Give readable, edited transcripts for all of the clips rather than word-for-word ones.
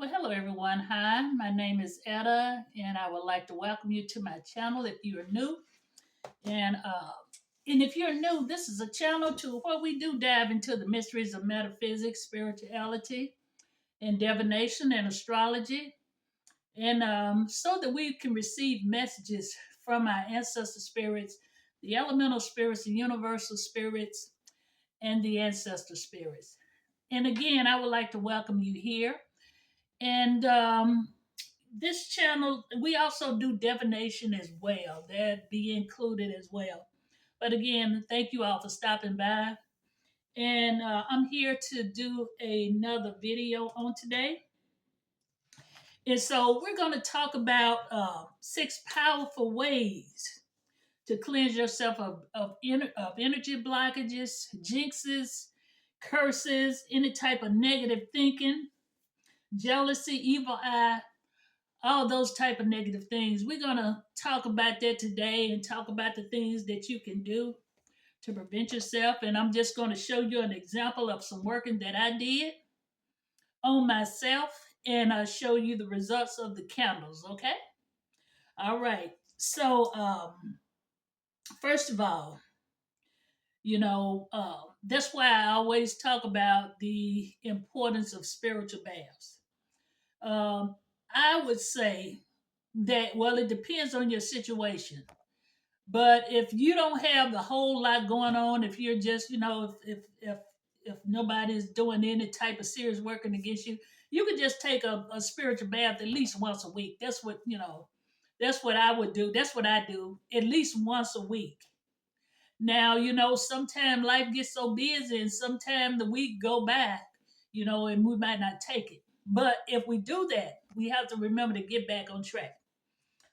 Well, hello everyone. Hi, my name is Etta, and I would like to welcome you to my channel if you are new. And uh, and if you're new, this is a channel to where we do dive into the mysteries of metaphysics, spirituality, and divination and astrology, and so that we can receive messages from our ancestor spirits, the elemental spirits, the universal spirits, and the ancestor spirits. And again, I would like to welcome you here. And this channel, we also do divination as well. That be included as well. But again, thank you all for stopping by. And I'm here to do another video on today. And so we're going to talk about six powerful ways to cleanse yourself of energy blockages, jinxes, curses, any type of negative thinking, jealousy, evil eye, all those type of negative things. We're going to talk about that today and talk about the things that you can do to prevent yourself. And I'm just going to show you an example of some working that I did on myself and show you the results of the candles. Okay. All right. So first of all, that's why I always talk about the importance of spiritual baths. um, I would say that, well, it depends on your situation. But if you don't have a whole lot going on, if you're just, if nobody's doing any type of serious working against you, you could just take a spiritual bath at least once a week. That's what I would do. That's what I do at least once a week. Now, sometimes life gets so busy and sometimes the week go by, and we might not take it. But if we do that, we have to remember to get back on track.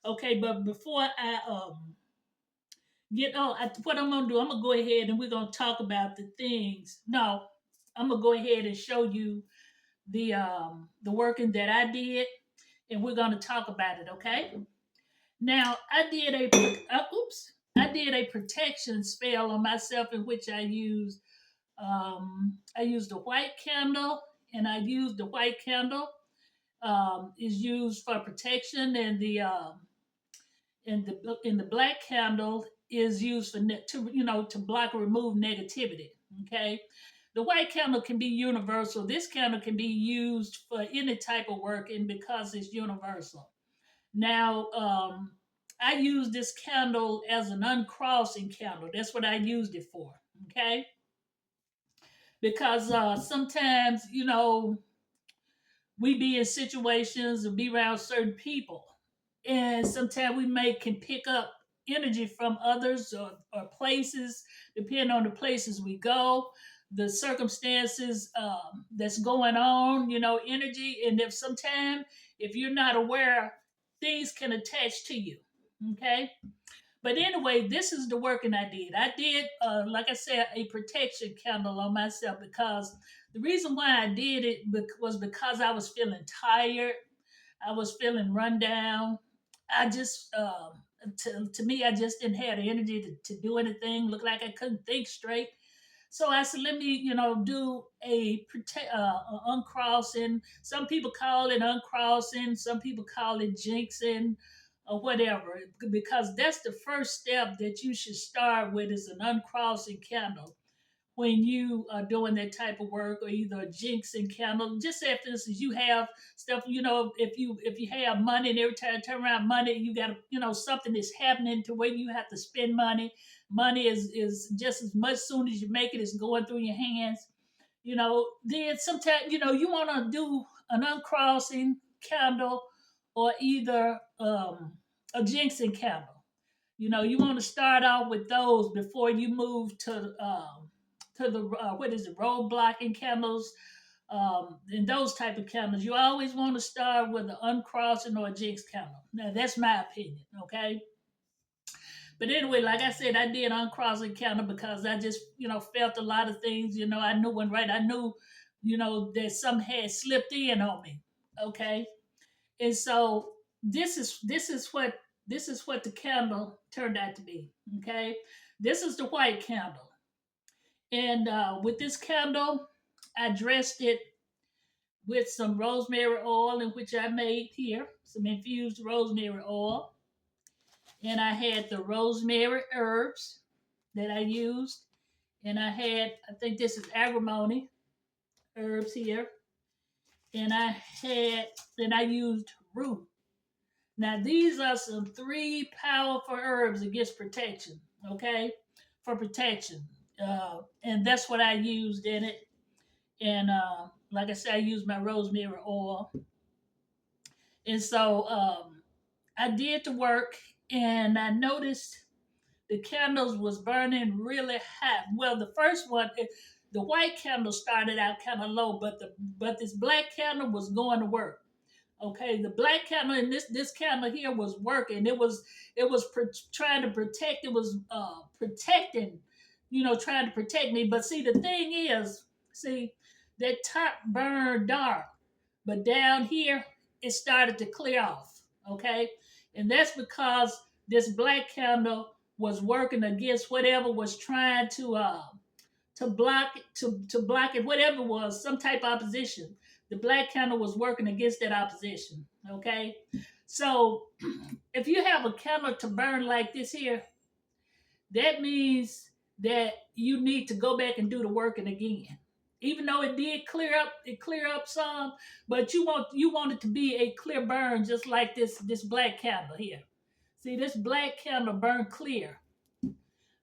Okay, but before I get on, what I'm gonna do, I'm gonna go ahead and we're gonna talk about the things. No, I'm gonna go ahead and show you the working that I did, and we're gonna talk about it. Okay. Now I did a protection spell on myself in which I used a white candle, and I used the white candle is used for protection, and the black candle is used for to block or remove negativity. Okay, the white candle can be universal. This candle can be used for any type of work, and because it's universal. Now, I use this candle as an uncrossing candle. That's what I used it for. Okay, because sometimes we be in situations or be around certain people, and sometimes we may can pick up energy from others or places, depending on the places we go, the circumstances that's going on, energy. And if sometimes, if you're not aware, things can attach to you. Okay. But anyway, this is the working I did. I did, like I said, a protection candle on myself, because the reason why I did it was because I was feeling tired. I was feeling run down. I just, to me, I just didn't have the energy to do anything. Looked like I couldn't think straight. So I said, let me, do a uncrossing. Some people call it uncrossing. Some people call it jinxing or whatever, because that's the first step that you should start with, is an uncrossing candle when you are doing that type of work, or either a jinxing candle. Just say, for instance, you have stuff, if you have money, and every time you turn around money, you got something is happening to where you have to spend money. Money is just as much soon as you make it, is going through your hands. Then sometimes you want to do an uncrossing candle, or either a jinxing candle. You want to start out with those before you move to the what is it, road blocking candles, and those type of candles. You always want to start with an uncrossing or a jinx candle. Now that's my opinion, okay? But anyway, like I said, I did uncrossing candle because I just felt a lot of things. I knew when right. I knew that some had slipped in on me, okay? And so this is what the candle turned out to be, okay? This is the white candle. And with this candle, I dressed it with some rosemary oil, in which I made here, some infused rosemary oil. And I had the rosemary herbs that I used. And I had, I think this is agrimony herbs here. And I used rue. Now, these are some three powerful herbs against protection, okay? For protection. And that's what I used in it. And like I said, I used my rosemary oil. And so I did the work, and I noticed the candles was burning really hot. Well, the first one, the white candle started out kind of low, but this black candle was going to work. Okay, the black candle and this candle here was working. It was trying to protect. It was protecting, trying to protect me. But see, the thing is, see, that top burned dark, but down here it started to clear off. Okay, and that's because this black candle was working against whatever was trying to block it, whatever it was, some type of opposition. The black candle was working against that opposition. Okay, so if you have a candle to burn like this here, that means that you need to go back and do the working again. Even though it clear up some, but you want it to be a clear burn, just like this black candle here. See, this black candle burned clear,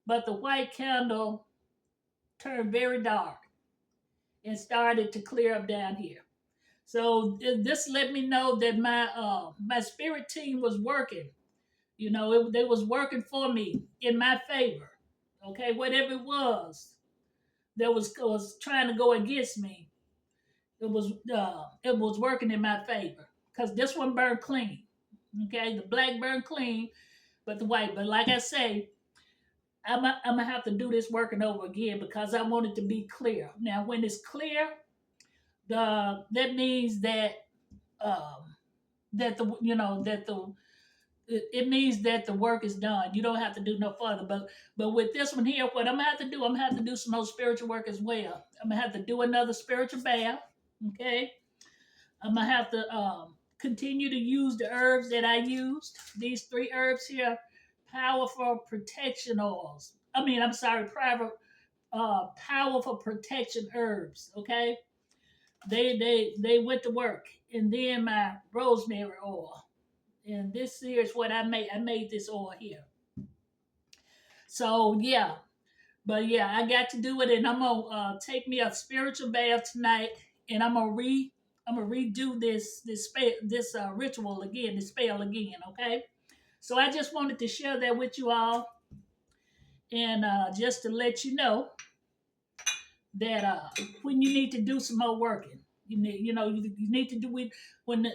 but the white candle turned very dark and started to clear up down here. So this let me know that my spirit team was working. They was working for me in my favor. Okay, whatever it was that was trying to go against me, it was working in my favor, because this one burned clean. Okay, the black burned clean, but the white. But like I say, I'm gonna have to do this working over again because I want it to be clear. Now, when it's clear, that means um, that it means that the work is done. You don't have to do no further. But with this one here, what I'm gonna have to do, I'm gonna have to do some more spiritual work as well. I'm gonna have to do another spiritual bath. Okay, I'm gonna have to continue to use the herbs that I used. These three herbs here, powerful protection oils. I'm sorry, powerful protection herbs. Okay, they went to work, and then my rosemary oil. And this here is what I made. I made this oil here. So yeah, but yeah, I got to do it, and I'm gonna take me a spiritual bath tonight, and I'm gonna redo this ritual again, this spell again. Okay, so I just wanted to share that with you all, and just to let you know that when you need to do some more working, you need to do it when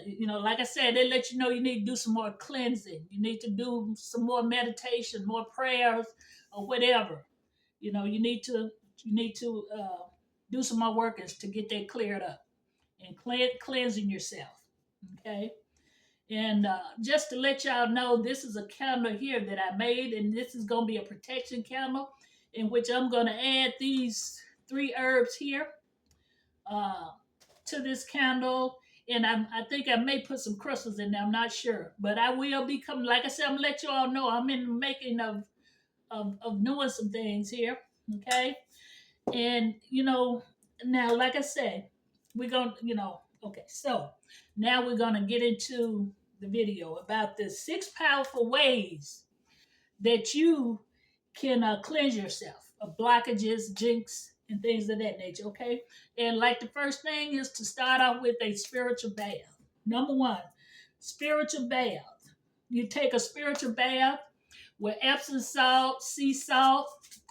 like I said, they let you know you need to do some more cleansing. You need to do some more meditation, more prayers, or whatever. You need to do some more workings to get that cleared up and cleansing yourself. Okay. And just to let y'all know, this is a candle here that I made, and this is going to be a protection candle in which I'm going to add these three herbs here uh, to this candle. And I think I may put some crystals in there. I'm not sure. But I will be coming. Like I said, I'm going to let you all know I'm in the making of doing some things here. Okay. And, now, like I said, we're going to, okay. So now we're going to get into the video about the 6 powerful ways that you can cleanse yourself of blockages, jinx, and things of that nature. Okay, and like the first thing is to start off with a spiritual bath. Number one, spiritual bath. You take a spiritual bath with Epsom salt, sea salt,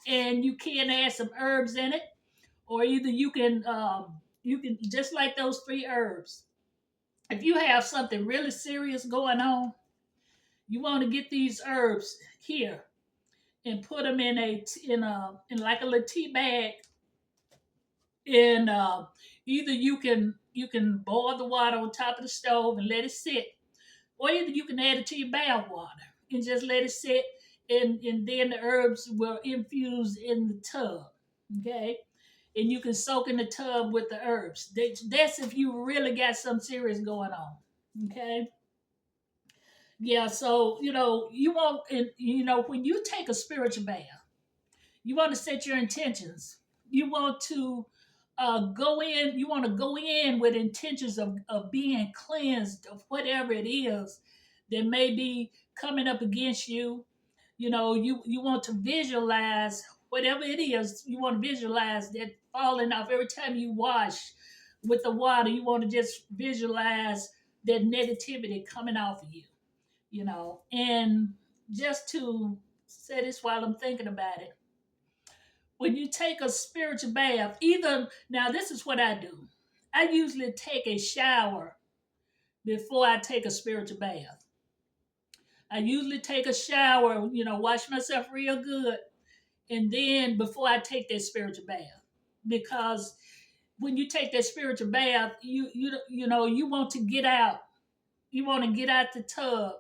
and you can add some herbs in it, or either you can just like those three herbs. If you have something really serious going on, you want to get these herbs here and put them in like a little tea bag, and either you can boil the water on top of the stove and let it sit, or either you can add it to your bath water and just let it sit, and then the herbs will infuse in the tub. Okay, and you can soak in the tub with the herbs. That's if you really got something serious going on. Okay. Yeah. So you want, and when you take a spiritual bath, you want to set your intentions. You want to go in. You want to go in with intentions of being cleansed of whatever it is that may be coming up against you. You want to visualize whatever it is. You want to visualize that falling off every time you wash with the water. You want to just visualize that negativity coming off of you. And just to say this while I'm thinking about it, when you take a spiritual bath, either now this is what I do. I usually take a shower before I take a spiritual bath. I usually take a shower, wash myself real good, and then before I take that spiritual bath, because when you take that spiritual bath, you want to get out. You want to get out the tub,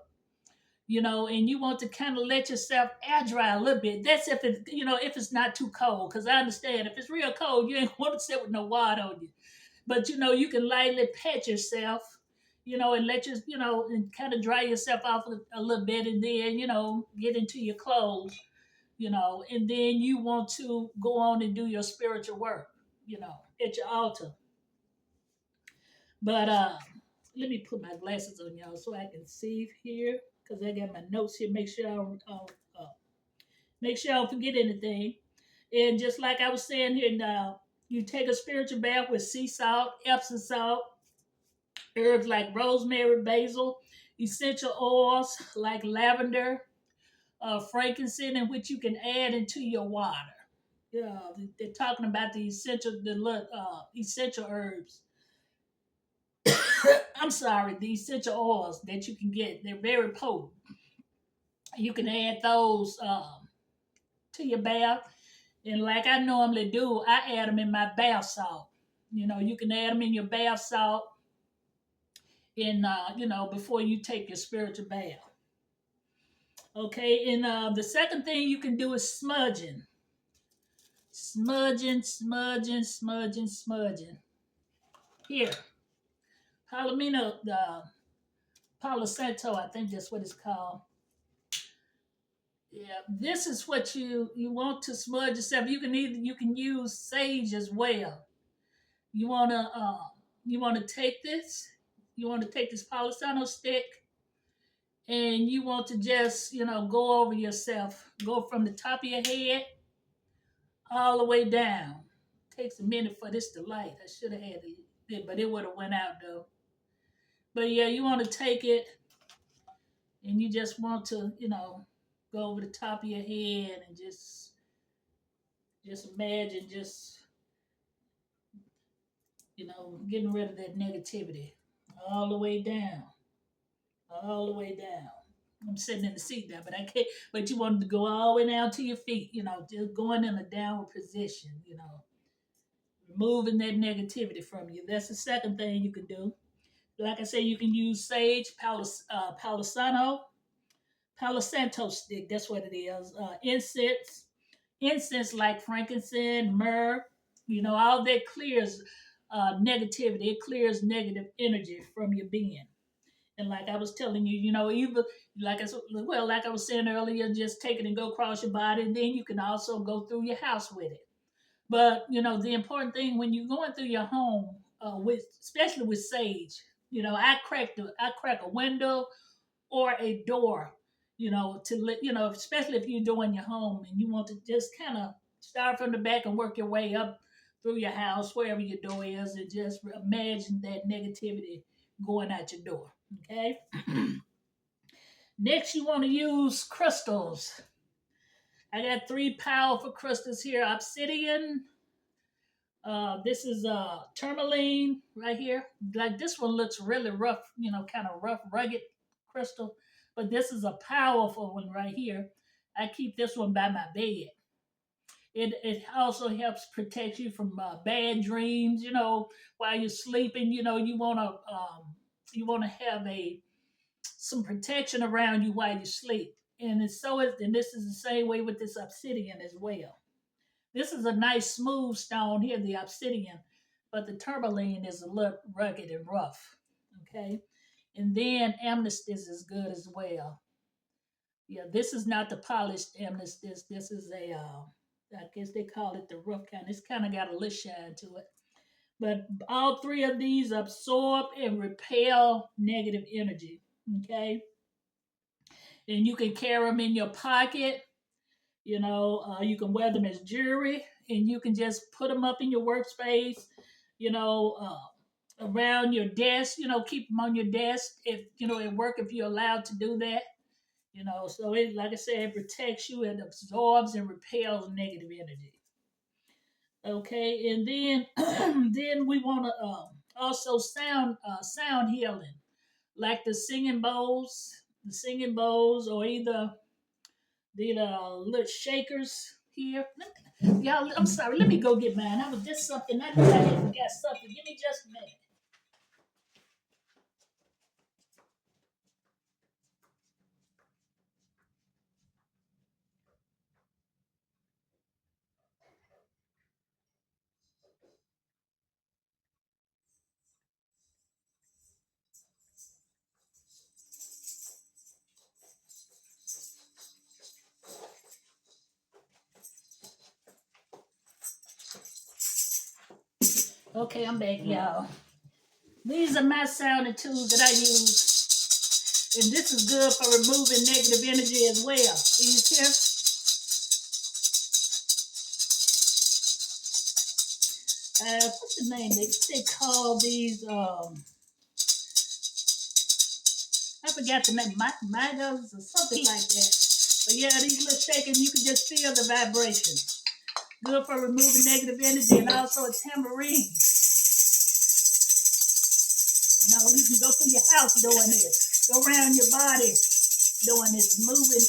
and you want to kind of let yourself air dry a little bit. That's if it's not too cold, because I understand if it's real cold, you ain't want to sit with no water on you. But you can lightly pat yourself, and let your, and kind of dry yourself off a little bit, and then get into your clothes, and then you want to go on and do your spiritual work, at your altar. But let me put my glasses on, y'all, so I can see here, because I got my notes here. Make sure I don't forget anything. And just like I was saying here now, you take a spiritual bath with sea salt, Epsom salt, herbs like rosemary, basil, essential oils like lavender, frankincense, in which you can add into your water. Yeah, they're talking about the essential herbs. I'm sorry, the essential oils that you can get. They're very potent. You can add those to your bath, and like I normally do, I add them in my bath salt. You can add them in your bath salt, and before you take your spiritual bath. Okay, and the second thing you can do is smudging. Smudging, smudging, smudging, smudging. Here, Palomino, the Palo Santo, I think that's what it's called. Yeah, this is what you want to smudge yourself. You can use sage as well. You wanna you wanna take this. You want to take this Palo Santo stick, and you want to just go over yourself. Go from the top of your head all the way down. Takes a minute for this to light. I should have had it, but it would have went out though. But yeah, you want to take it, and you just want to, go over the top of your head, and just imagine just, getting rid of that negativity all the way down, all the way down. I'm sitting in the seat now, but I can't. But you wanted to go all the way down to your feet, just going in a downward position, removing that negativity from you. That's the second thing you can do. Like I say, you can use sage, Palo Santo stick. That's what it is. Incense like frankincense, myrrh. All that clears negativity. It clears negative energy from your being. And like I was telling you, either like I was saying earlier, just take it and go across your body, and then you can also go through your house with it. But the important thing when you're going through your home, especially with sage, I crack a window or a door, to let especially if you're doing your home and you want to just kind of start from the back and work your way up through your house, wherever your door is, and just imagine that negativity going out your door. Okay. Next, you want to use crystals. I got three powerful crystals here: obsidian. This is tourmaline right here. Like this one looks really rough, kind of rough, rugged crystal. But this is a powerful one right here. I keep this one by my bed. It also helps protect you from bad dreams. While you're sleeping, you wanna have a some protection around you while you sleep. And this is the same way with this obsidian as well. This is a nice smooth stone here, the obsidian, but the tourmaline is a little rugged and rough. Okay, and then amethyst is good as well. Yeah, this is not the polished amethyst. This is a, I guess they call it the rough kind. It's kind of got a little shine to it. But all three of these absorb and repel negative energy. Okay, and you can carry them in your pocket. You can wear them as jewelry, and you can just put them up in your workspace. You know, around your desk. Keep them on your desk if at work if you're allowed to do that. So it, like I said, it protects you, it absorbs and repels negative energy. Okay, and then then we want to also sound healing, like the singing bowls, or either the little shakers here. Y'all, I'm sorry. Let me go get mine. I was just something. I knew I had forgot something. Give me just a minute. Okay, I'm back, y'all. These are my sounding tools that I use, and this is good for removing negative energy as well. These here, what's the name? They call these. I forgot the name. Midas or something like that. But yeah, these little shakers, you can just feel the vibration. Good for removing negative energy, and also a tambourine. You can go through your house doing this. Go around your body doing this, moving,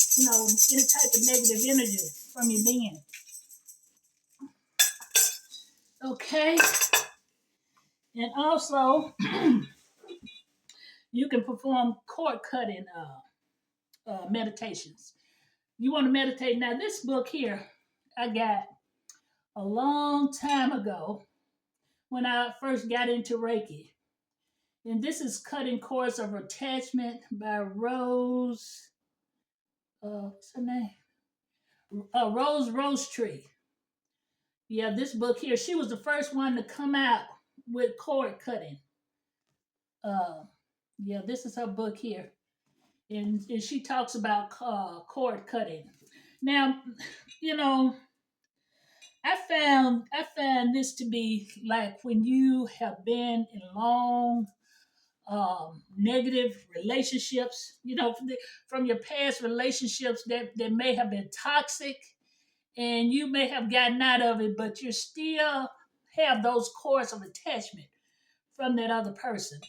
any type of negative energy from your being. Okay. And also, you can perform cord cutting meditations. You want to meditate. Now, this book here, I got a long time ago when I first got into Reiki. And this is Cutting Cords of Attachment by what's her name? Rose Tree. Yeah, this book here, she was the first one to come out with cord cutting. Uh, yeah, this is her book here. And she talks about cord cutting. Now, you know, I found this to be like when you have been in long negative relationships, from your past relationships that may have been toxic, and you may have gotten out of it, but you still have those cords of attachment from that other person.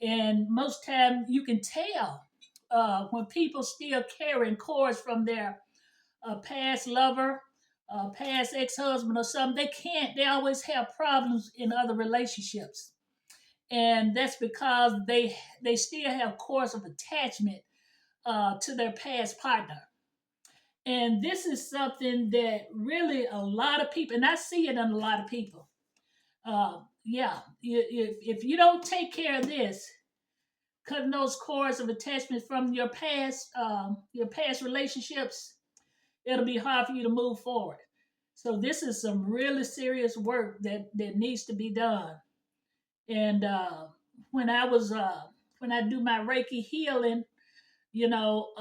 And most time you can tell when people still carrying cords from their past lover, past ex-husband or something. They always have problems in other relationships. And that's because they still have cords of attachment to their past partner. And this is something that really a lot of people, and I see it in a lot of people. Yeah, if you don't take care of this, cutting those cords of attachment from your past relationships, it'll be hard for you to move forward. So this is some really serious work that needs to be done. And when I was when I do my Reiki healing, you know,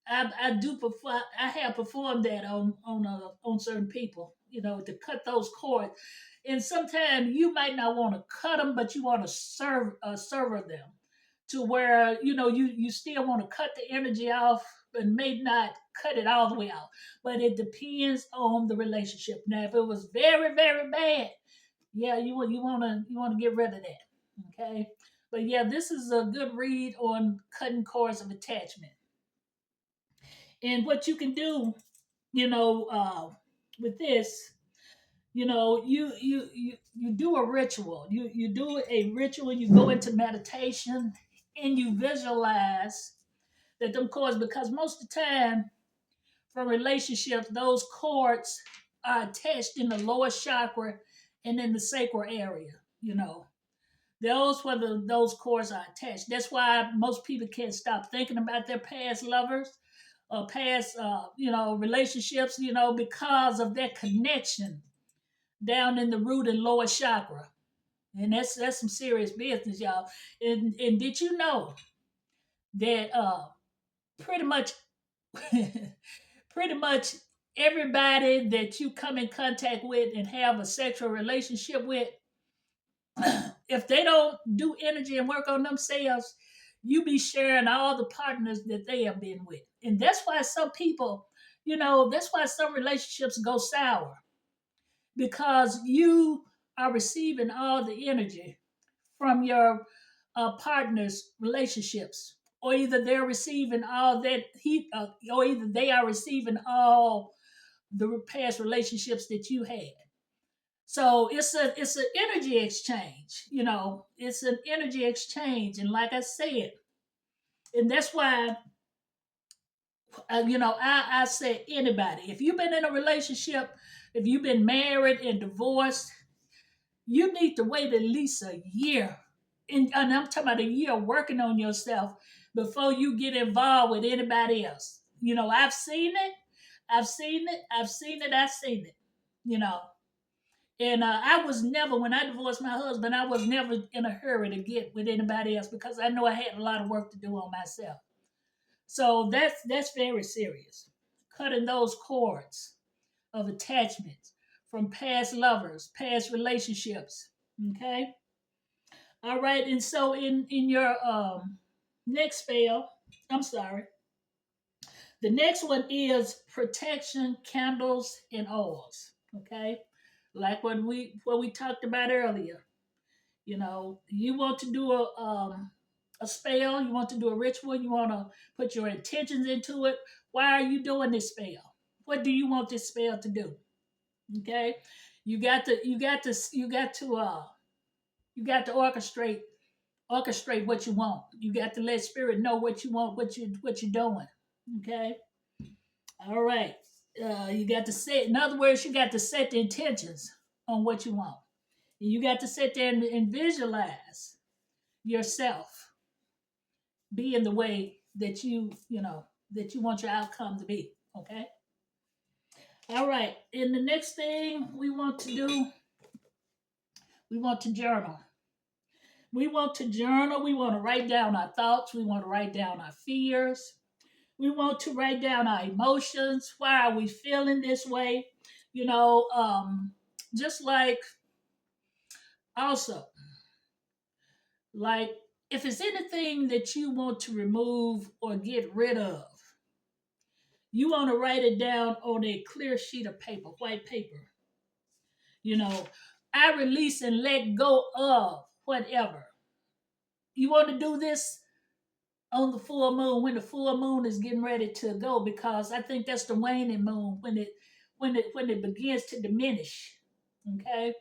I do perform. I have performed that on certain people, to cut those cords. And sometimes you might not want to cut them, but you want to serve them to where you still want to cut the energy off, but may not cut it all the way out. But it depends on the relationship. Now, if it was very very bad, yeah, you want to get rid of that. Okay, but yeah, this is a good read on cutting cords of attachment. And what you can do, you know, uh, with this, you do a ritual. You do a ritual. You go into meditation, and you visualize that them cords, because most of the time from relationships, those cords are attached in the lower chakra and in the sacral area. You know, those where those cords are attached. That's why most people can't stop thinking about their past lovers or past, relationships. Because of that connection down in the root and lower chakra. And that's some serious business, y'all. And did you know that pretty much pretty much everybody that you come in contact with and have a sexual relationship with, if they don't do energy and work on themselves, you be sharing all the partners that they have been with. And that's why some people, that's why some relationships go sour because you are receiving all the energy from your partners' relationships, or either they're receiving all that heat, or either they are receiving all the past relationships that you had. So it's an energy exchange. It's an energy exchange, and like I said, and that's why I say anybody. If you've been in a relationship, if you've been married and divorced, you need to wait at least a year. And I'm talking about a year working on yourself before you get involved with anybody else. I've seen it. I've seen it. I've seen it. I've seen it. You know. And I was never, when I divorced my husband, I was never in a hurry to get with anybody else because I know I had a lot of work to do on myself. So that's very serious. Cutting those cords of attachments from past lovers, past relationships. Okay. All right. And so in your next spell, I'm sorry. The next one is protection, candles, and oils. Okay. Like what we talked about earlier. You want to do a spell, you want to do a ritual, you want to put your intentions into it. Why are you doing this spell? What do you want this spell to do? Okay, you got to orchestrate what you want. You got to let spirit know what you want, what you're doing. Okay, all right. You got to set. In other words, you got to set the intentions on what you want. And you got to sit there and visualize yourself being the way that you want your outcome to be. Okay. All right. And the next thing we want to do, we want to journal. We want to journal. We want to write down our thoughts. We want to write down our fears. We want to write down our emotions. Why are we feeling this way? Just like also, like if it's anything that you want to remove or get rid of, you want to write it down on a clear sheet of paper, white paper. You know, I release and let go of whatever. You want to do this on the full moon when the full moon is getting ready to go because I think that's the waning moon when it begins to diminish. Okay?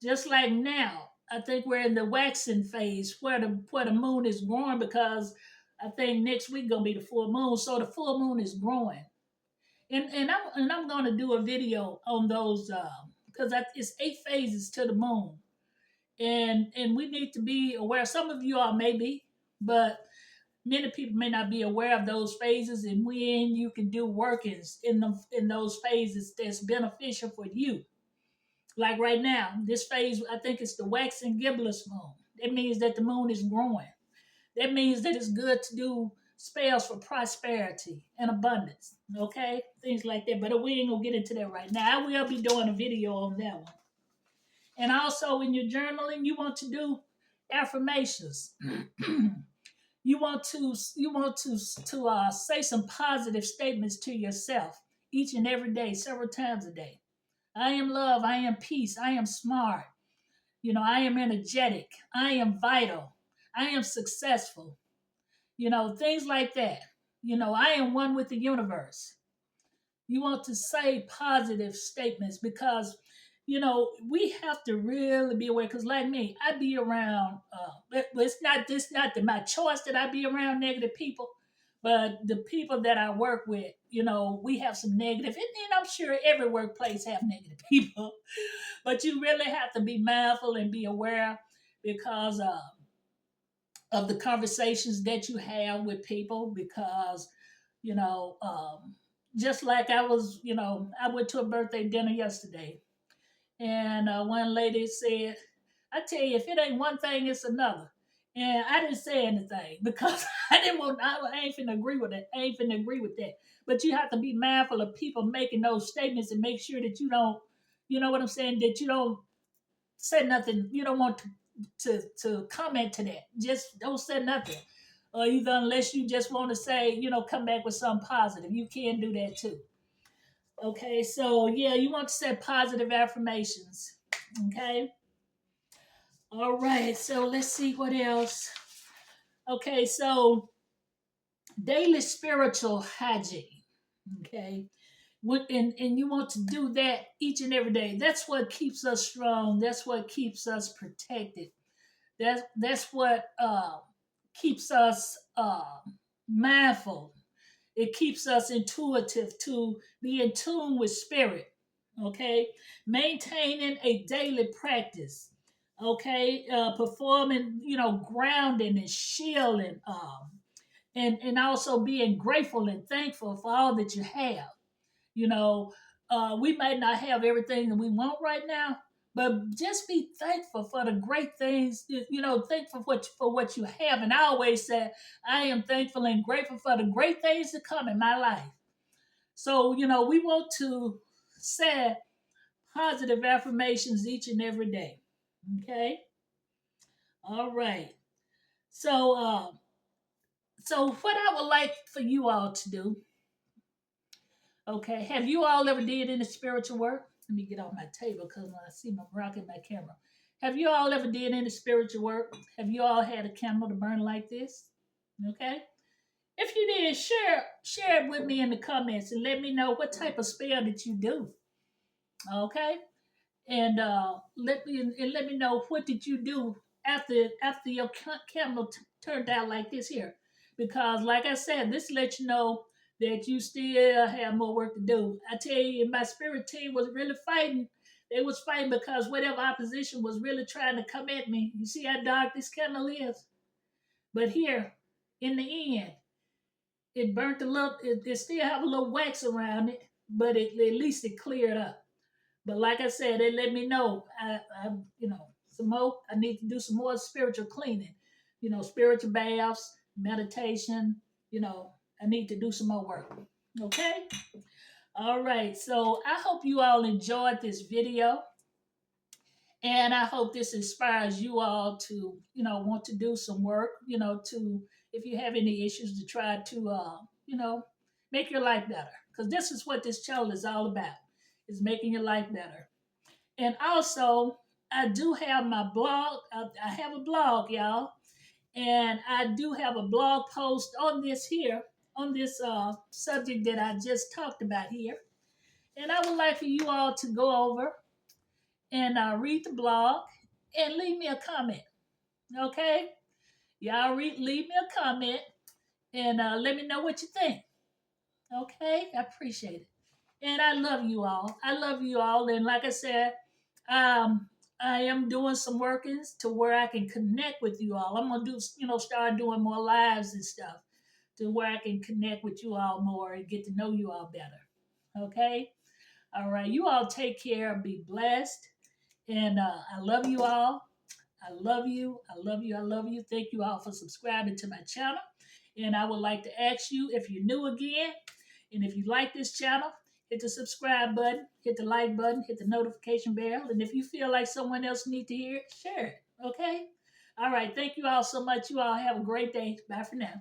Just like now, I think we're in the waxing phase where the moon is growing because I think next week gonna be the full moon. So the full moon is growing. And I'm gonna do a video on those because it's 8 phases to the moon, and we need to be aware. Some of you all may be, but many people may not be aware of those phases and when you can do workings in those phases that's beneficial for you. Like right now, this phase, I think it's the waxing gibbous moon. That means that the moon is growing. That means that it's good to do spells for prosperity and abundance. Okay? Things like that. But we ain't gonna get into that right now. I will be doing a video on that one. And also in your journaling, you want to do affirmations. you want to say some positive statements to yourself each and every day, several times a day. I am love. I am peace. I am smart. I am energetic. I am vital. I am successful. Things like that. I am one with the universe. You want to say positive statements because, we have to really be aware. Because, like me, I be around. It's not my choice that I be around negative people, But the people that I work with, we have some negative, and I'm sure every workplace have negative people, but you really have to be mindful and be aware because of the conversations that you have with people because, you know, just like I went to a birthday dinner yesterday, and one lady said, I tell you, if it ain't one thing, it's another. And I didn't say anything because I didn't want. I ain't finna agree with it. I ain't finna agree with that. But you have to be mindful of people making those statements and make sure that you don't. You know what I'm saying? That you don't say nothing. You don't want to comment to that. Just don't say nothing. Or either unless you just want to say, come back with something positive. You can do that too. Okay, so yeah, you want to say positive affirmations. Okay. All right, so let's see what else. Okay, so daily spiritual hygiene. Okay, and you want to do that each and every day. That's what keeps us strong. That's what keeps us protected. That's what keeps us mindful. It keeps us intuitive to be in tune with spirit. Okay, maintaining a daily practice. Okay, performing, grounding and shielding, and also being grateful and thankful for all that you have. You know, we might not have everything that we want right now, but just be thankful for the great things. Thankful for what you have. And I always say, I am thankful and grateful for the great things to come in my life. So we want to say positive affirmations each and every day. Okay. All right. So, so what I would like for you all to do. Okay, have you all ever did any spiritual work? Let me get off my table because when I see my rocking my camera. Have you all ever did any spiritual work? Have you all had a candle to burn like this? Okay. If you did, share it with me in the comments and let me know what type of spell that you do. Okay. And let me know what did you do after your candle turned out like this here, because like I said, this lets you know that you still have more work to do. I tell you, my spirit team was really fighting. They was fighting because whatever opposition was really trying to come at me. You see how dark this candle is, but here, in the end, it burnt a little. It still have a little wax around it, but at least it cleared up. But like I said, they let me know. Some more. I need to do some more spiritual cleaning. Spiritual baths, meditation. I need to do some more work. Okay. All right. So I hope you all enjoyed this video, and I hope this inspires you all to, want to do some work. To if you have any issues to try to, make your life better. Because this is what this channel is all about: is making your life better. And also, I do have my blog. I have a blog, y'all. And I do have a blog post on this subject that I just talked about here. And I would like for you all to go over and read the blog and leave me a comment. Okay? Y'all leave me a comment and let me know what you think. Okay? I appreciate it. And I love you all. I love you all. And like I said, um, I am doing some workings to where I can connect with you all. I'm gonna start doing more lives and stuff to where I can connect with you all more and get to know you all better. Okay. All right. You all take care. Be blessed. And I love you all. I love you. I love you. I love you. Thank you all for subscribing to my channel. And I would like to ask you, if you're new again, and if you like this channel, hit the subscribe button, hit the like button, hit the notification bell. And if you feel like someone else needs to hear it, share it. Okay? All right. Thank you all so much. You all have a great day. Bye for now.